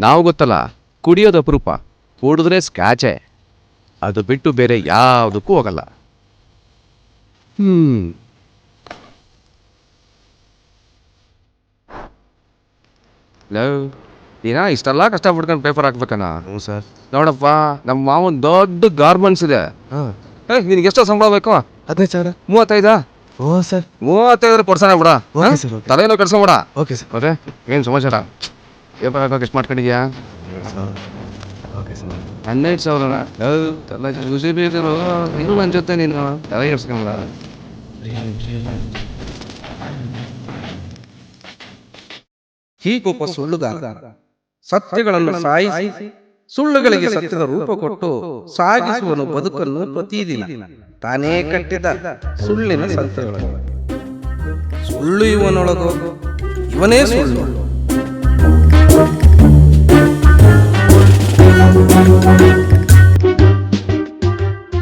ನಾವು ಗೊತ್ತಲ್ಲ, ಕುಡಿಯೋದು ಅಪರೂಪ, ಕುಡಿದ್ರೆ ಸ್ಕ್ಯಾಚೆ, ಅದು ಬಿಟ್ಟು ಬೇರೆ ಯಾವುದಕ್ಕೂ ಹೋಗಲ್ಲ. ದಿನ ಇಷ್ಟೆಲ್ಲ ಕಷ್ಟಪಡ್ಕೊಂಡು ಪೇಪರ್ ಹಾಕ್ಬೇಕಣ್ಣ. ಹ್ಞೂ ಸರ್. ನೋಡಪ್ಪ, ನಮ್ಮ ಮಾವನ್ ದೊಡ್ಡ ಗಾರ್ಮೆಂಟ್ಸ್ ಇದೆ. ನಿನಗೆ ಎಷ್ಟೋ ಸಂಬಳ ಬೇಕು? 15,000. 35? ಓ ಸರ್. 35 ಕೊಡ್ಸೋಣ ಬಿಡ. Okay sir. ಓಕೆ. ತಲೆನೋ ಕೆಡ್ಸ್ಕೊಂಬೇಡ. Okay sir. ಮತ್ತೆ ಏನು ಸಮಾಚಾರ? ಪೇಪರ್ ಹಾಕೋಕೆ ಎಷ್ಟು ಮಾಡ್ಕೊಂಡಿದ್ಯಾ? Okay sir. 12,000. ಖುಷಿ ಬೇಕರು ಇನ್ನು ನನ್ನ ಜೊತೆ ನೀನು ತಲೆ ಕೆಡ್ಸ್ಕೊಂಬೇಡ. ಹೀಗೊಬ್ಬ ಸುಳ್ಳುಗಾರ ಸತ್ಯಗಳನ್ನು ಸಾಯಿಸಿ ಸುಳ್ಳುಗಳಿಗೆ ಸತ್ಯದ ರೂಪ ಕೊಟ್ಟು ಸಾಗಿಸುವನು ಬದುಕನ್ನು ಪ್ರತಿದಿನ ತಾನೇ ಕಟ್ಟಿದ ಸುಳ್ಳಿನ ಸತ್ಯಗಳು. ಸುಳ್ಳು ಇವನೊಳಗೋ ಇವನೇ ಸುಳ್ಳು.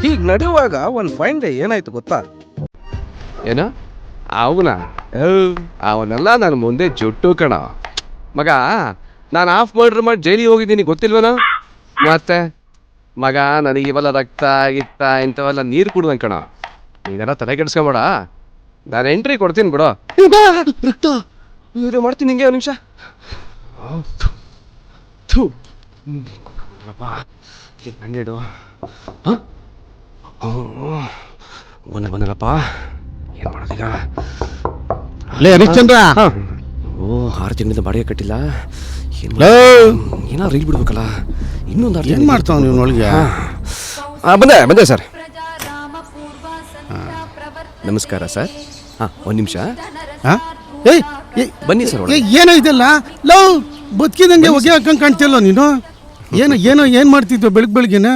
ಹೀಗೆ ನಡೆಯುವಾಗ ಒಂದು ಫೈನ್ ಡೇ ಏನಾಯ್ತು ಗೊತ್ತಾ? ಏನು ಅವನೆಲ್ಲ ನನ್ನ ಮುಂದೆ ಜುಟ್ಟು ಕಣ ಮಗ. ನಾನು ಹಾಫ್ ಮರ್ಡ್ರ್ ಮಾಡಿ ಜೈಲಿಗೆ ಹೋಗಿದ್ದೀನಿ, ಗೊತ್ತಿಲ್ವನ? ಮತ್ತೆ ಮಗ, ನನಗೆ ಇವೆಲ್ಲ ರಕ್ತ ಗಿತ್ತ ಇಂಥವೆಲ್ಲ ನೀರು ಕುಡ್ದಂಗೆ ಕಣ. ನೀನೆಲ್ಲ ತಲೆ ಕೆಡಿಸ್ಕೊಬೇಡ, ನಾನು ಎಂಟ್ರಿ ಕೊಡ್ತೀನಿ ಬಿಡು. ರಕ್ತ ಮಾಡ್ತೀನಿ ನಿಂಗೆ ಒಂದು ನಿಮಿಷ. ಹಂಡ್ರೆಡು ಬಂದಲ್ಲಪ್ಪ, ಏನು ಮಾಡೋದೀಗ? ಲೇ ಹರಿಶ್ಚಂದ್ರ, 6 ತಿಂಗಳಿಂದ ಬಾಡಿಗೆ ಕಟ್ಟಿಲ್ಲ. ಏನಾದ್ರು ರೀಲ್ ಬಿಡ್ಬೇಕಲ್ಲ. ಇನ್ನೊಂದು ಏನು ಮಾಡ್ತಾವ ನೀವು ಒಳಗೆ? ಬಂದೆ ಸರ್. ನಮಸ್ಕಾರ ಸರ್. ಒಂದು ನಿಮಿಷ ಬನ್ನಿ ಸರ್. ಏನೋ ಇದೆಲ್ಲ ಲವ್ ಬದುಕಿದಂಗೆ ಹೊಗೆ ಹಾಕಂಗೆ ಕಾಣ್ತಿಲ್ಲ ನೀನು. ಏನು ಮಾಡ್ತಿದ್ವ ಬೆಳಗ್ಗೆನ?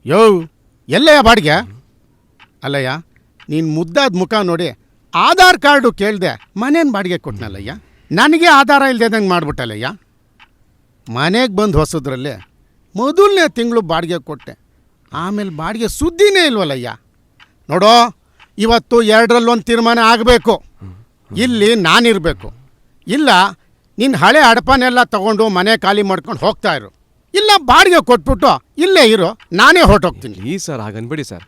ಯೋ ಎಲ್ಲಯ್ಯ ಬಾಡಿಗೆ? ಅಲ್ಲಯ್ಯ, ನೀನು ಮುದ್ದಾದ ಮುಖ ನೋಡಿ ಆಧಾರ್ ಕಾರ್ಡು ಕೇಳಿದೆ, ಮನೇನು ಬಾಡಿಗೆ ಕೊಟ್ಟನಲ್ಲಯ್ಯ. ನನಗೆ ಆಧಾರ ಇಲ್ದೇದಂಗೆ ಮಾಡ್ಬಿಟ್ಟಲ್ಲಯ್ಯ. ಮನೆಗೆ ಬಂದು ಹೊಸದ್ರಲ್ಲಿ ಮೊದಲನೇ ತಿಂಗಳು ಬಾಡಿಗೆ ಕೊಟ್ಟೆ, ಆಮೇಲೆ ಬಾಡಿಗೆ ಸುದ್ದಿನೇ ಇಲ್ವಲ್ಲಯ್ಯ. ನೋಡೋ, ಇವತ್ತು 2ರಲ್ಲೊಂದು ತೀರ್ಮಾನ ಆಗಬೇಕು. ಇಲ್ಲಿ ನಾನಿರಬೇಕು, ಇಲ್ಲ ನಿನ್ನ ಹಳೆ ಅಡಪನೆಲ್ಲ ತಗೊಂಡು ಮನೆ ಖಾಲಿ ಮಾಡ್ಕೊಂಡು ಹೋಗ್ತಾ ಇರು, ಇಲ್ಲ ಬಾಡಿಗೆ ಕೊಟ್ಬಿಟ್ಟು ಇಲ್ಲೇ ಇರು, ನಾನೇ ಹೊರಟೋಗ್ತೀನಿ. ಈ ಸರ್ ಹಾಗನ್ಬೇಡಿ ಸರ್,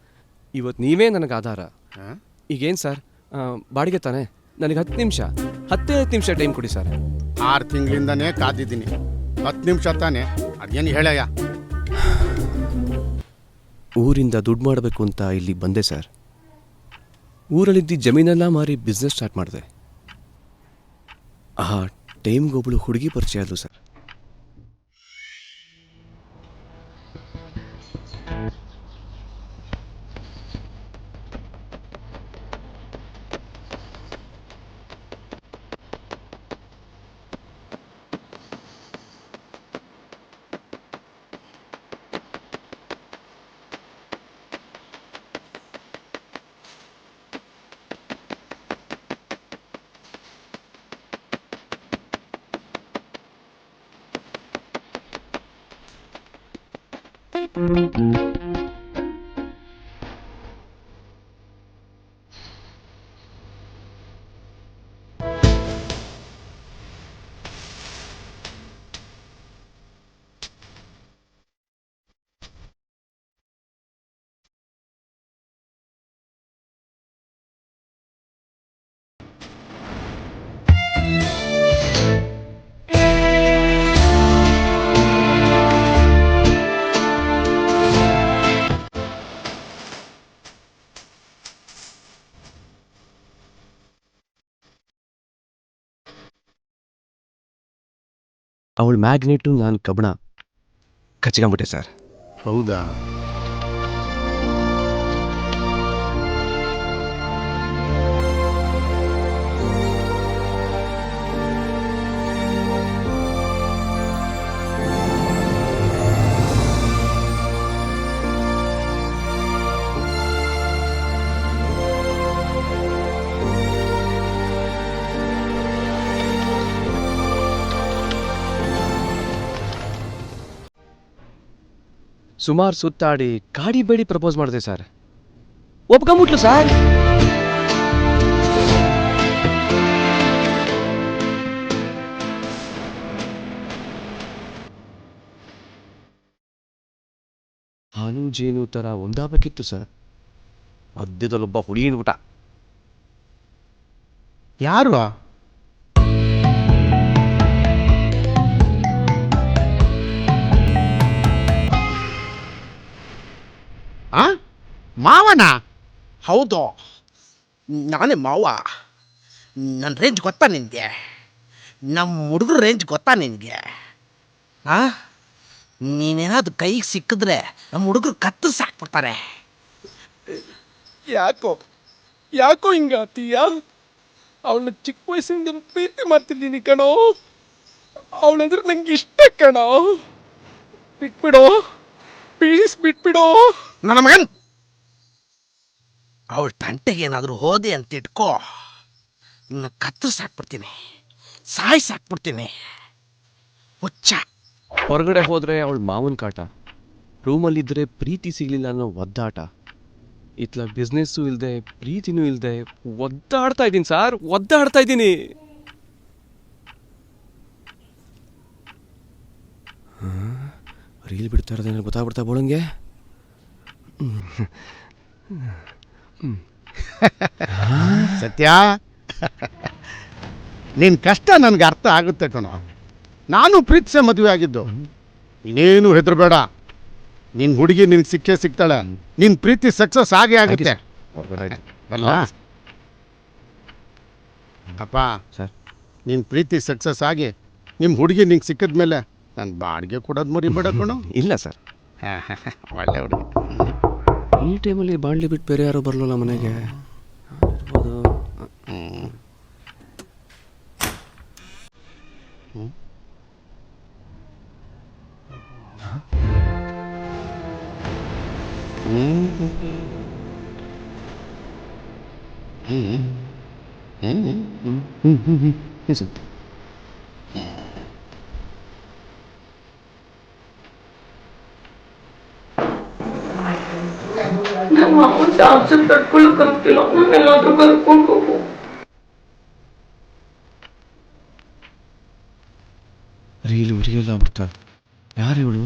ಇವತ್ತು ನೀವೇ ನನಗೆ ಆಧಾರ. ಈಗೇನು ಸರ್, ಬಾಡಿಗೆ ತಾನೆ, ನನಗೆ 10 ನಿಮಿಷ ಟೈಮ್ ಕೊಡಿ ಸರ್. 6 ತಿಂಗಳಿಂದನೇ ಕಾದಿದ್ದೀನಿ, 10 ನಿಮಿಷ ತಾನೆ, ಅದೇನು ಹೇಳಯ್ಯ. ಊರಿಂದ ದುಡ್ಡು ಮಾಡಬೇಕು ಅಂತ ಇಲ್ಲಿ ಬಂದೆ ಸರ್. ಊರಲ್ಲಿದ್ದ ಜಮೀನೆಲ್ಲ ಮಾರಿ ಬಿಸ್ನೆಸ್ ಸ್ಟಾರ್ಟ್ ಮಾಡಿದೆ. ಆ ಟೈಮ್ಗೊಬ್ಬಳು ಹುಡುಗಿ ಪರಿಚಯ ಆದಳು ಸರ್. ಅವಳು ಮ್ಯಾಗ್ನೆಟು, ನಾನು ಕಬ್ಬಣ ಕಚ್ಕೊಂಬಿಟ್ಟೆ ಸರ್. ಹೌದಾ? ಸುಮಾರು ಸುತ್ತಾಡಿ ಗಾಡಿ ಬೇಡಿ ಪ್ರಪೋಸ್ ಮಾಡಿದೆ ಸರ್. ಒಪ್ಕೊಂಬಿಟ್ಲು ಸರ್. ಹಾನು ಜೇನು ಥರ ಒಂದಾಗಬೇಕಿತ್ತು ಸರ್. ಮಧ್ಯದಲ್ಲೊಬ್ಬ ಹುಡುಗಿನ್ಬಿಟ್ಟ. ಯಾರು? ಆ ಮಾವನ? ಹೌದು, ನಾನೇ ಮಾವ. ನನ್ನ ರೇಂಜ್ ಗೊತ್ತಾ ನಿನಗೆ? ನಮ್ಮ ಹುಡುಗರ ರೇಂಜ್ ಗೊತ್ತಾ ನಿನಗೆ? ನೀನೇನಾದ್ರು ಕೈಗೆ ಸಿಕ್ಕಿದ್ರೆ ನಮ್ಮ ಹುಡುಗರು ಕತ್ತರಿಸಿ ಹಾಕ್ಬಿಡ್ತಾರೆ. ಯಾಕೋ ಹಿಂಗಾತೀಯ? ಅವಳನ್ನ ಚಿಕ್ಕ ವಯಸ್ಸಿಂದ ಪ್ರೀತಿ ಮಾಡ್ತಿದ್ದೀನಿ ಕಣೋ. ಅವಳಂದ್ರೆ ನಂಗೆ ಇಷ್ಟ ಕಣೋ. ಬಿಟ್ಬಿಡೋ ಪ್ಲೀಸ್, ಬಿಟ್ಬಿಡೋ ನನ್ನ ಮಗನ್. ಅವಳ ತಂಟೆಗೆ ಏನಾದರೂ ಹೋದೆ ಅಂತ ಇಟ್ಕೋ, ಇನ್ನ ಕತ್ತರಿಸಿ ಹಾಕ್ಬಿಡ್ತೀನಿ, ಸಾಯಿಸಾಕ್ಬಿಡ್ತೀನಿ. ಹುಚ್ಚ. ಹೊರಗಡೆ ಹೋದ್ರೆ ಅವಳ ಮಾವನ ಕಾಟ, ರೂಮಲ್ಲಿದ್ದರೆ ಪ್ರೀತಿ ಸಿಗ್ಲಿಲ್ಲ ಅನ್ನೋ ಒದ್ದಾಟ. ಇತ್ಲ ಬಿಸ್ನೆಸ್ಸು ಇಲ್ಲದೆ ಪ್ರೀತಿನೂ ಇಲ್ಲದೆ ಒದ್ದಾಡ್ತಾ ಇದ್ದೀನಿ ಸರ್, ಒದ್ದಾಡ್ತಾ ಇದ್ದೀನಿ. ರೀಲ್ ಬಿಡ್ತಾ ಇರೋದೇನಾದ್ರು ಗೊತ್ತಾಗ್ಬಿಡ್ತಾ ಬೋಳಂಗೆ? ಸತ್ಯ, ನಿನ್ನ ಕಷ್ಟ ನನಗೆ ಅರ್ಥ ಆಗುತ್ತೆ ಕಣೋ. ನಾನು ಪ್ರೀತಿಸೇ ಮದುವೆ ಆಗಿದ್ದು. ಇನ್ನೇನು ಹೆದರಬೇಡ, ನಿನ್ನ ಹುಡುಗಿ ನಿನಗೆ ಸಿಕ್ಕೇ ಸಿಗ್ತಾಳೆ. ನಿನ್ನ ಪ್ರೀತಿ ಸಕ್ಸಸ್ ಆಗೇ ಆಗುತ್ತೆ. ಅಲ್ಲ ಅಪ್ಪ ಸರ್, ನಿನ್ನ ಪ್ರೀತಿ ಸಕ್ಸಸ್ ಆಗಿ ನಿಮ್ಮ ಹುಡುಗಿ ನಿಂಗೆ ಸಿಕ್ಕಿದ್ಮೇಲೆ ನಾನು ಬಾಡಿಗೆ ಕೊಡೋದು ಮರಿಬೇಡ ಕಣೋ. ಇಲ್ಲ ಸರ್. ಒಳ್ಳೆ ಹುಡುಗಿ. ಈ ಟೈಮಲ್ಲಿ ಬಾಣ್ಲಿ ಬಿಟ್ಟು ಬೇರೆ ಯಾರು ಬರಲಿಲ್ಲ ಮನೆಗೆ. ನಮ್ಮ ಅಮ್ಮ ಟಾರ್ಚರ್ ತಡ್ಕೊಳ್ಳೋಕ್ಕಾಗ್ತಿಲ್ಲ, ನನ್ನೆಲ್ಲಾದ್ರೂ ಕರ್ಕೊಂಡು ಹೋಗು. ರೀಲ್ ವಿಡಿಯೋ ಎಲ್ಲ ಬಿಡ್ತಾರೆ. ಯಾರು ಇವಳು?